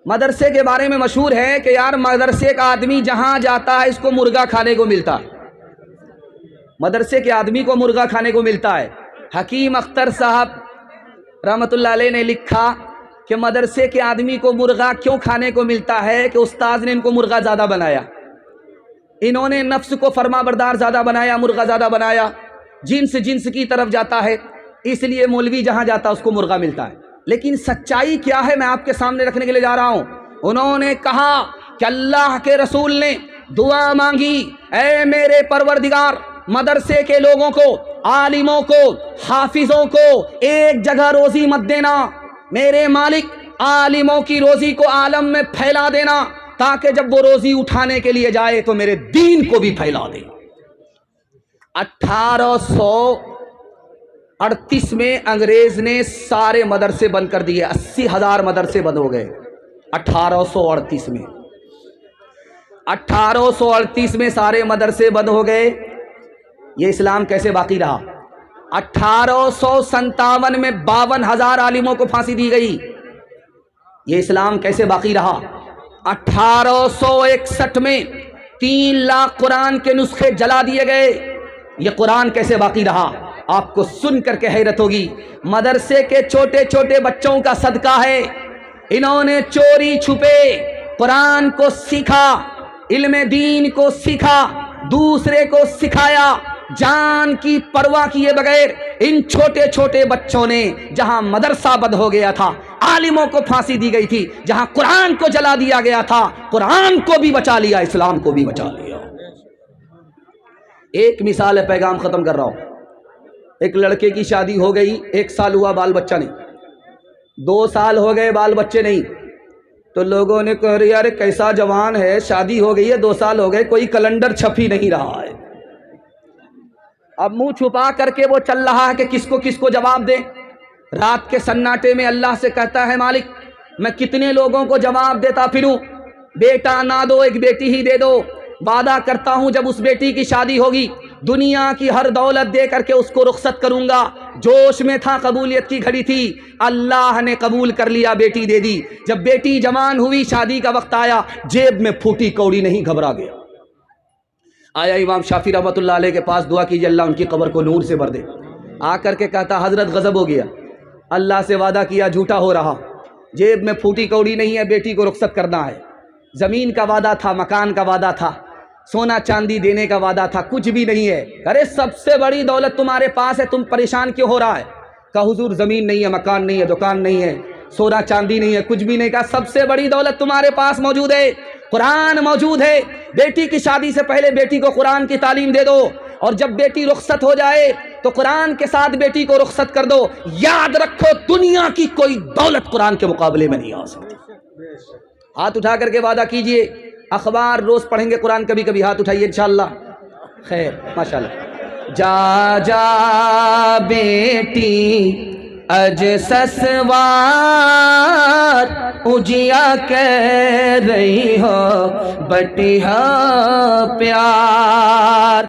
مدرسے کے بارے میں مشہور ہے کہ یار مدرسے کا آدمی جہاں جاتا ہے اس کو مرغا کھانے کو ملتا ہے، مدرسے کے آدمی کو مرغا کھانے کو ملتا ہے۔ حکیم اختر صاحب رحمۃ اللہ علیہ نے لکھا کہ مدرسے کے آدمی کو مرغا کیوں کھانے کو ملتا ہے کہ استاذ نے ان کو مرغا زیادہ بنایا، انہوں نے نفس کو فرما بردار زیادہ بنایا، مرغا زیادہ بنایا، جنس کی طرف جاتا ہے، اس لیے مولوی جہاں جاتا ہے اس کو مرغا ملتا ہے۔ لیکن سچائی کیا ہے میں آپ کے سامنے رکھنے کے لیے جا رہا ہوں۔ انہوں نے کہا کہ اللہ کے رسول نے دعا مانگی، اے میرے پروردگار مدرسے کے لوگوں کو، عالموں کو، حافظوں کو ایک جگہ روزی مت دینا، میرے مالک عالموں کی روزی کو عالم میں پھیلا دینا تاکہ جب وہ روزی اٹھانے کے لیے جائے تو میرے دین کو بھی پھیلا دے۔ 1838 میں انگریز نے سارے مدرسے بند کر دیے، 80,000 مدرسے بند ہو گئے 1838 میں۔ 1838 میں سارے مدرسے بند ہو گئے، یہ اسلام کیسے باقی رہا؟ 1857 میں 52,000 عالموں کو پھانسی دی گئی، یہ اسلام کیسے باقی رہا؟ 1861 میں 3 لاکھ قرآن کے نسخے جلا دیے گئے، یہ قرآن کیسے باقی رہا؟ آپ کو سن کر کے حیرت ہوگی، مدرسے کے چھوٹے چھوٹے بچوں کا صدقہ ہے، انہوں نے چوری چھپے قرآن کو سیکھا، علم دین کو سیکھا، دوسرے کو سکھایا، جان کی پرواہ کیے بغیر ان چھوٹے چھوٹے بچوں نے جہاں مدرسہ بند ہو گیا تھا، عالموں کو پھانسی دی گئی تھی، جہاں قرآن کو جلا دیا گیا تھا، قرآن کو بھی بچا لیا، اسلام کو بھی بچا لیا۔ ایک مثال ہے، پیغام ختم کر رہا ہوں۔ ایک لڑکے کی شادی ہو گئی، 1 سال ہوا بال بچہ نہیں، 2 سال ہو گئے بال بچے نہیں، تو لوگوں نے کہا یار کیسا جوان ہے، شادی ہو گئی ہے 2 سال ہو گئے، کوئی کیلنڈر چھپ ہی نہیں رہا ہے۔ اب منہ چھپا کر کے وہ چل رہا ہے کہ کس کو جواب دے۔ رات کے سناٹے میں اللہ سے کہتا ہے مالک میں کتنے لوگوں کو جواب دیتا پھروں، بیٹا نہ دو، ایک بیٹی ہی دے دو، وعدہ کرتا ہوں جب اس بیٹی کی شادی ہوگی دنیا کی ہر دولت دے کر کے اس کو رخصت کروں گا۔ جوش میں تھا، قبولیت کی گھڑی تھی، اللہ نے قبول کر لیا، بیٹی دے دی۔ جب بیٹی جوان ہوئی، شادی کا وقت آیا، جیب میں پھوٹی کوڑی نہیں، گھبرا گیا، آیا امام شافعی رحمۃ اللہ علیہ کے پاس، دعا کیجیے اللہ ان کی قبر کو نور سے بھر دے۔ آ کر کے کہتا حضرت غضب ہو گیا، اللہ سے وعدہ کیا جھوٹا ہو رہا، جیب میں پھوٹی کوڑی نہیں ہے، بیٹی کو رخصت کرنا ہے، زمین کا وعدہ تھا، مکان کا وعدہ تھا، سونا چاندی دینے کا وعدہ تھا، کچھ بھی نہیں ہے۔ ارے سب سے بڑی دولت تمہارے پاس ہے، تم پریشان کیوں ہو رہا ہے؟ کہا حضور زمین نہیں ہے، مکان نہیں ہے، دکان نہیں ہے، سونا چاندی نہیں ہے، کچھ بھی نہیں۔ کہا سب سے بڑی دولت تمہارے پاس موجود ہے، قرآن موجود ہے، بیٹی کی شادی سے پہلے بیٹی کو قرآن کی تعلیم دے دو، اور جب بیٹی رخصت ہو جائے تو قرآن کے ساتھ بیٹی کو رخصت کر دو۔ یاد رکھو دنیا کی کوئی دولت قرآن کے مقابلے میں نہیں آ سکتی۔ ہاتھ اٹھا کر کے وعدہ کیجئے، اخبار روز پڑھیں گے قرآن، کبھی کبھی ہاتھ اٹھائیے انشاءاللہ۔ خیر ماشاءاللہ۔ جا جا بیٹی اج سسوار اجیا کہہ رہی ہو بٹیا پیار۔